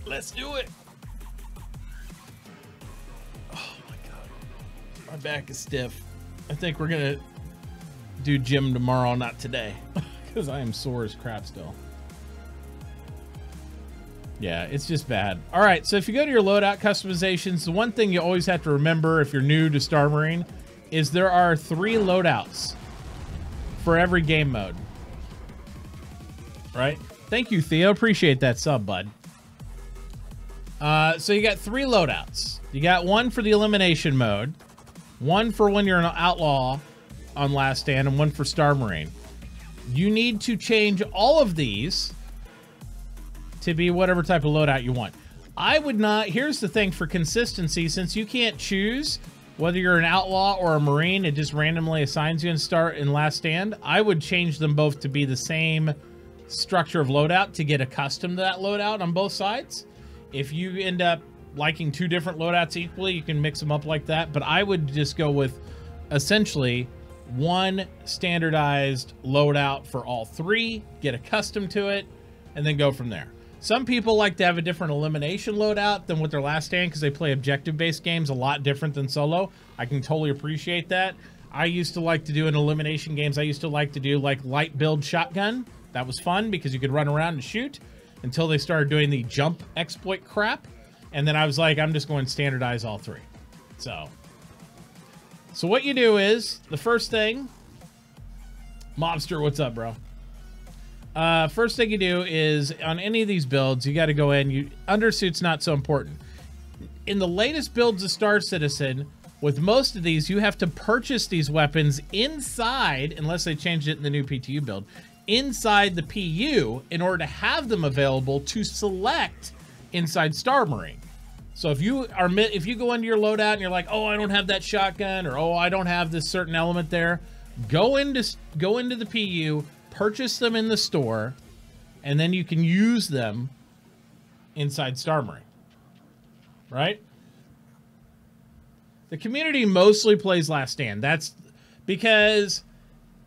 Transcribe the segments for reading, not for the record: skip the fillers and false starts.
Let's do it. Oh my God. My back is stiff. I think we're gonna do gym tomorrow, not today. Because I am sore as crap still. Yeah, it's just bad. All right, so if you go to your loadout customizations, the one thing you always have to remember if you're new to Star Marine is there are 3 loadouts for every game mode. Right? Thank you, Theo. Appreciate that sub, bud. So you got 3 loadouts. You got one for the elimination mode, one for when you're an outlaw on Last Stand, and one for Star Marine. You need to change all of these to be whatever type of loadout you want. I would not, here's the thing for consistency, since you can't choose whether you're an outlaw or a Marine, it just randomly assigns you in Start and Last Stand. I would change them both to be the same structure of loadout to get accustomed to that loadout on both sides. If you end up liking 2 different loadouts equally, you can mix them up like that. But I would just go with essentially one standardized loadout for all 3, get accustomed to it, and then go from there. Some people like to have a different elimination loadout than with their Last Stand because they play objective-based games a lot different than solo. I can totally appreciate that. I used to like to do in elimination games, I used to like to do like light build shotgun. That was fun because you could run around and shoot until they started doing the jump exploit crap. And then I was like, I'm just going to standardize all 3. So what you do is, the first thing, Mobster, what's up, bro? First thing you do is, on any of these builds, you got to go in, undersuit's not so important. In the latest builds of Star Citizen, with most of these, you have to purchase these weapons inside, unless they changed it in the new PTU build, inside the PU in order to have them available to select inside Star Marine. So if you go into your loadout and you're like, oh, I don't have that shotgun, or oh, I don't have this certain element there, go into the PU, purchase them in the store, and then you can use them inside Star Marine. Right? The community mostly plays Last Stand. That's because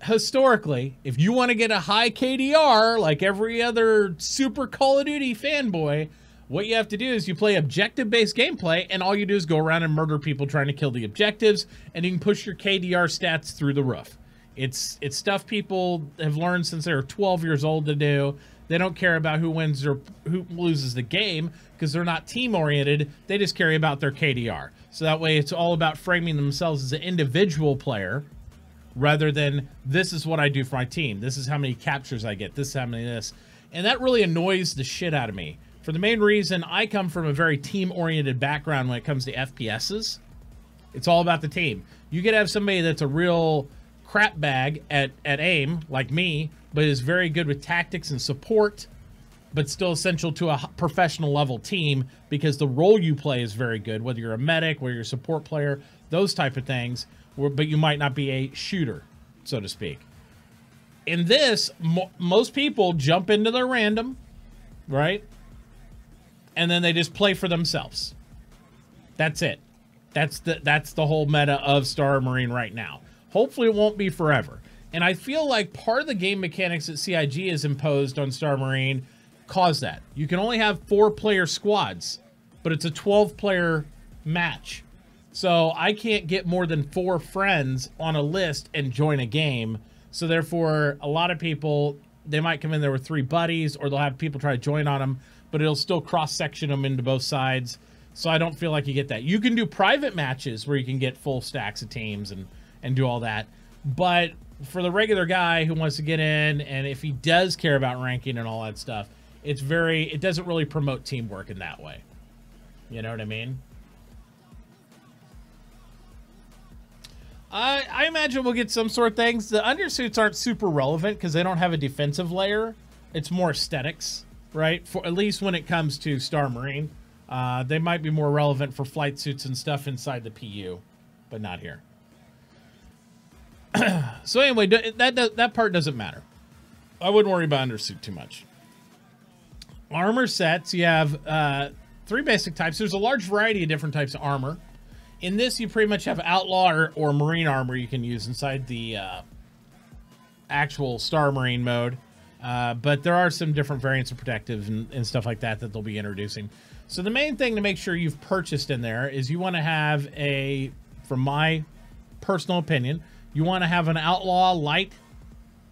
historically, if you want to get a high KDR like every other super Call of Duty fanboy, what you have to do is you play objective-based gameplay, and all you do is go around and murder people trying to kill the objectives, and you can push your KDR stats through the roof. It's stuff people have learned since they were 12 years old to do. They don't care about who wins or who loses the game because they're not team-oriented. They just care about their KDR. So that way it's all about framing themselves as an individual player rather than this is what I do for my team. This is how many captures I get. This is how many this. And that really annoys the shit out of me. For the main reason, I come from a very team-oriented background when it comes to FPSs. It's all about the team. You could have somebody that's a real crap bag at aim, like me, but is very good with tactics and support, but still essential to a professional level team because the role you play is very good, whether you're a medic, whether you're a support player, those type of things, but you might not be a shooter, so to speak. In this, most people jump into their random, right? And then they just play for themselves. That's it. That's the whole meta of Star Marine right now. Hopefully it won't be forever. And I feel like part of the game mechanics that CIG has imposed on Star Marine caused that. You can only have 4-player squads, but it's a 12-player match. So I can't get more than 4 friends on a list and join a game. So therefore, a lot of people, they might come in there with 3 buddies, or they'll have people try to join on them, but it'll still cross-section them into both sides. So I don't feel like you get that. You can do private matches where you can get full stacks of teams and do all that. But for the regular guy who wants to get in, and if he does care about ranking and all that stuff, it doesn't really promote teamwork in that way. You know what I mean? I imagine we'll get some sort of things. The undersuits aren't super relevant because they don't have a defensive layer. It's more aesthetics, right? For at least when it comes to Star Marine. They might be more relevant for flight suits and stuff inside the PU, but not here. So anyway, that part doesn't matter. I wouldn't worry about undersuit too much. Armor sets, you have 3 basic types. There's a large variety of different types of armor. In this, you pretty much have outlaw or marine armor you can use inside the actual Star Marine mode. But there are some different variants of protective and stuff like that they'll be introducing. So the main thing to make sure you've purchased in there is you want to have from my personal opinion, you want to have an Outlaw light,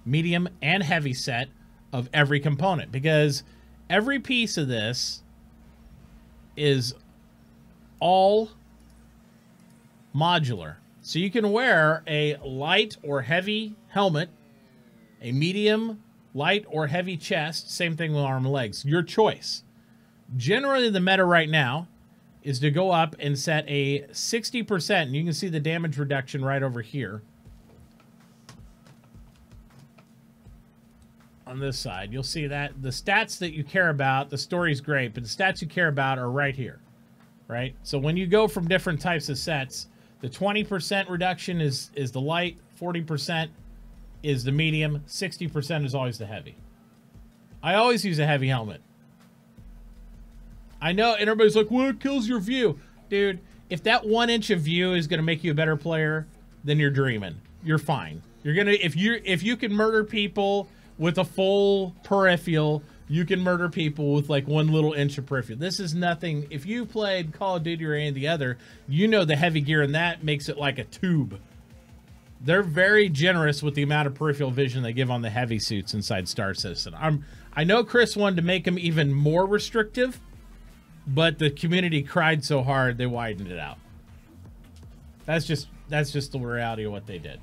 medium, and heavy set of every component, because every piece of this is all modular. So you can wear a light or heavy helmet, a medium, light, or heavy chest, same thing with arm and legs, your choice. Generally, the meta right now is to go up and set a 60%, and you can see the damage reduction right over here. On this side, you'll see that the stats that you care about, the story's great, but the stats you care about are right here, right? So when you go from different types of sets, the 20% reduction is the light, 40% is the medium, 60% is always the heavy. I always use a heavy helmet. I know, and everybody's like, well, it kills your view. Dude, if that 1 inch of view is going to make you a better player, then you're dreaming. You're fine. You're going to, if you can murder people with a full peripheral, you can murder people with like 1 little inch of peripheral. This is nothing. If you played Call of Duty or any of the other, you know the heavy gear in that makes it like a tube. They're very generous with the amount of peripheral vision they give on the heavy suits inside Star Citizen. I know Chris wanted to make them even more restrictive, but the community cried so hard they widened it out. That's just the reality of what they did.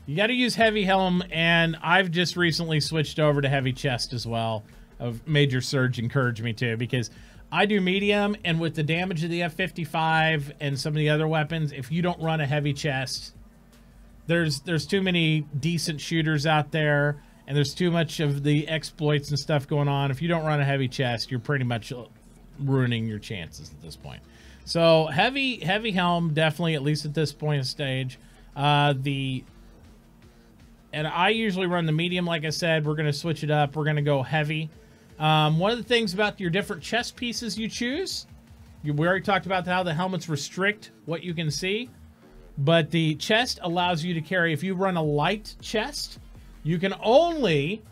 You got to use heavy helm, and I've just recently switched over to heavy chest as well. Major Surge encouraged me to, because I do medium, and with the damage of the F-55 and some of the other weapons, if you don't run a heavy chest, there's too many decent shooters out there, and there's too much of the exploits and stuff going on. If you don't run a heavy chest, you're pretty much ruining your chances at this point. So heavy helm, definitely, at least at this point of stage. And I usually run the medium, like I said. We're going to switch it up. We're going to go heavy. One of the things about your different chest pieces you choose, we already talked about how the helmets restrict what you can see, but the chest allows you to carry, if you run a light chest, you can only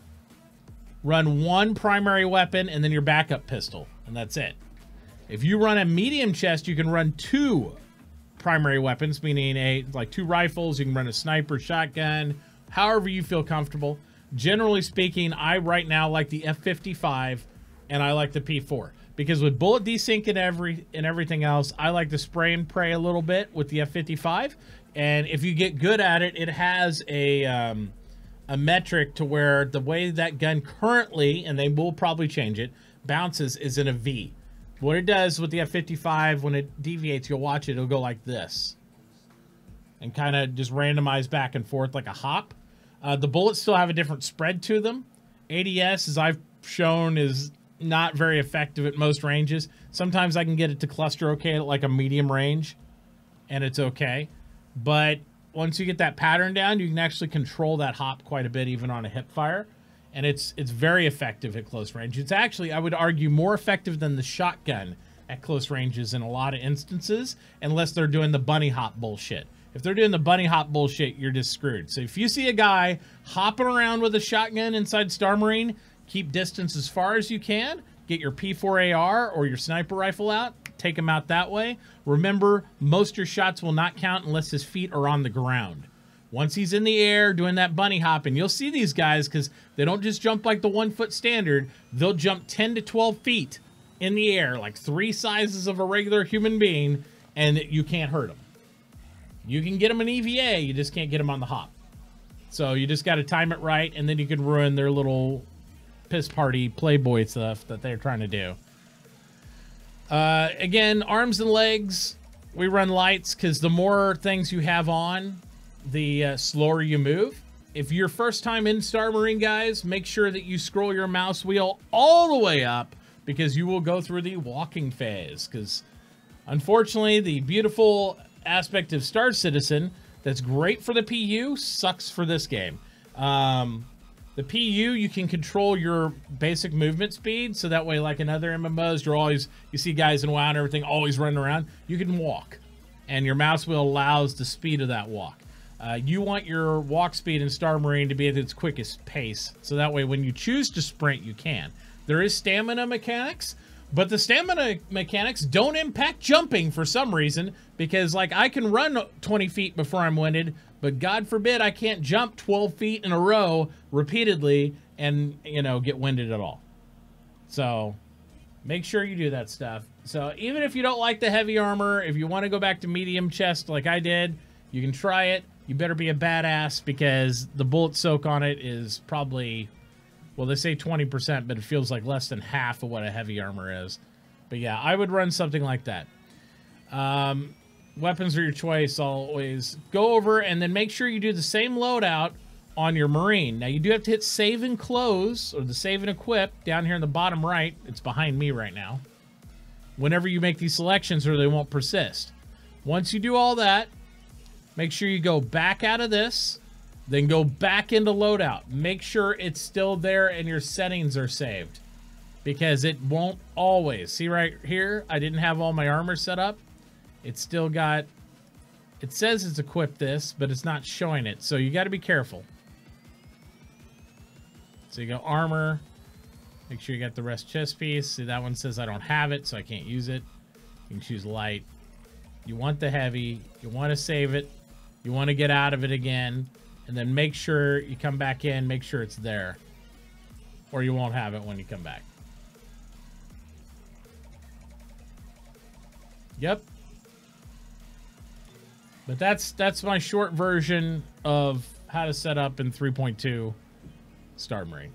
run 1 primary weapon and then your backup pistol, and that's it. If you run a medium chest, you can run 2 primary weapons, meaning like 2 rifles. You can run a sniper, shotgun, however you feel comfortable. Generally speaking, I right now like the F-55 and I like the P4, because with bullet desync and everything else, I like to spray and pray a little bit with the F-55. And if you get good at it, it has a metric to where the way that gun currently, and they will probably change it, bounces is in a V. What it does with the F-55, when it deviates, you'll watch it, it'll go like this and kind of just randomize back and forth like a hop. The bullets still have a different spread to them. ADS, as I've shown, is not very effective at most ranges. Sometimes I can get it to cluster okay at like a medium range, and it's okay. But once you get that pattern down, you can actually control that hop quite a bit, even on a hip fire. And it's very effective at close range. It's actually, I would argue, more effective than the shotgun at close ranges in a lot of instances, unless they're doing the bunny hop bullshit. If they're doing the bunny hop bullshit, you're just screwed. So if you see a guy hopping around with a shotgun inside Star Marine, keep distance as far as you can. Get your P4AR or your sniper rifle out. Take him out that way. Remember, most of your shots will not count unless his feet are on the ground. Once he's in the air doing that bunny hop, and you'll see these guys because they don't just jump like the 1 foot standard. They'll jump 10 to 12 feet in the air, like 3 sizes of a regular human being, and you can't hurt them. You can get them an EVA, you just can't get them on the hop. So you just got to time it right, and then you can ruin their little piss party Playboy stuff that they're trying to do. Again, arms and legs, we run lights because the more things you have on, the slower you move. If you're first time in Star Marine, guys, make sure that you scroll your mouse wheel all the way up, because you will go through the walking phase. Because unfortunately, the beautiful aspect of Star Citizen that's great for the PU sucks for this game. The PU, you can control your basic movement speed, so that way, like in other MMOs, you see guys in WoW and everything always running around. You can walk. and your mouse wheel allows the speed of that walk. You want your walk speed in Star Marine to be at its quickest pace, so that way when you choose to sprint, you can. There is stamina mechanics, but the stamina mechanics don't impact jumping for some reason, because like I can run 20 feet before I'm winded, but God forbid I can't jump 12 feet in a row repeatedly and, you know, get winded at all. So make sure you do that stuff. So even if you don't like the heavy armor, if you want to go back to medium chest like I did, you can try it. You better be a badass, because the bullet soak on it is probably, well, they say 20%, but it feels like less than half of what a heavy armor is. But yeah, I would run something like that. Weapons are your choice always. Go over and then make sure you do the same loadout on your Marine. Now, you do have to hit save and close, or the save and equip down here in the bottom right. It's behind me right now. Whenever you make these selections, or they won't persist. Once you do all that, make sure you go back out of this, then go back into loadout. Make sure it's still there and your settings are saved, because it won't always. See right here, I didn't have all my armor set up. It's still got, it says it's equipped this, but it's not showing it. So you got to be careful. So you go armor, make sure you got the rest chest piece. See, that one says I don't have it, so I can't use it. You can choose light. You want the heavy, you want to save it, you want to get out of it again, and then make sure you come back in, make sure it's there, or you won't have it when you come back. Yep. But that's my short version of how to set up in 3.2 Star Marine.